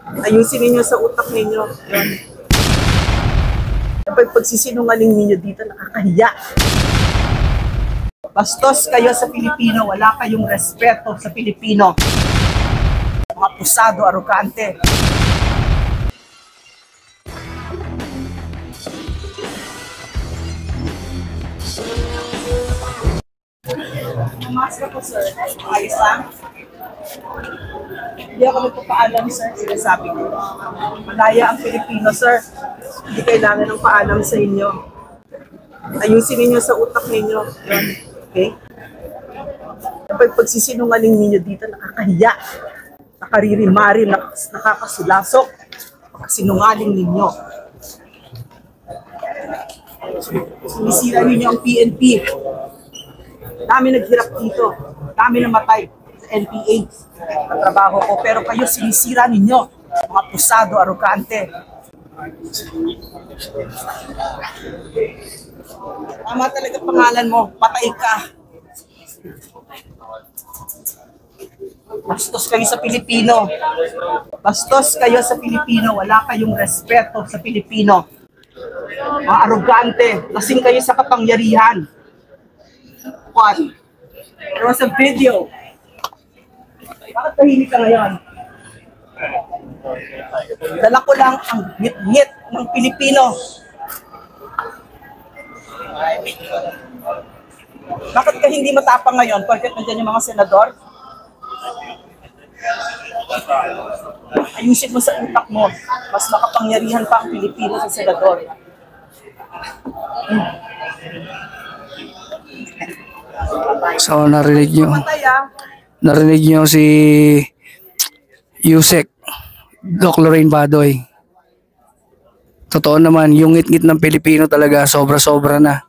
Ayusin ninyo sa utak ninyo. Yun. Kapag pagsisinungaling ninyo dito, nakakahiya. Bastos kayo sa Pilipino, wala kayong respeto sa Pilipino. Mga pusado, arugante. Mask po, sir. Ayos lang. Hindi ako nagpapaalam, sir. Sinasabi ko. Malaya ang Pilipino, sir. Hindi kailangan ng paalam sa inyo. Ayusin ninyo sa utak ninyo. Yun. Okay? Kapag pagsisinungaling ninyo dito, nakakahiya. Nakaririmari, nakakasulasok. Sinungaling ninyo. Sinisira ninyo ang PNP. Dami naghirap dito. Dami namatay sa NPA. Sa trabaho ko. Pero kayo sinisira ninyo. Mga pusado, arugante. Tama talaga pangalan mo. Patay ka. Bastos kayo sa Pilipino. Bastos kayo sa Pilipino. Wala kayong respeto sa Pilipino. Mga arugante. Lasing kayo sa kapangyarihan. What? There was a video. Bakit tahimik ka ngayon? Dala ko lang ang ngit-ngit ng Pilipino. Bakit ka hindi matapang ngayon? Porket nandiyan yung mga senador? Ayusin mo sa utak mo. Mas makapangyarihan pa ang Pilipino sa senador. So narinig nyo si Yusek Doc Lorraine Badoy. Totoo naman, yung ngit-ngit ng Pilipino talaga sobra-sobra na.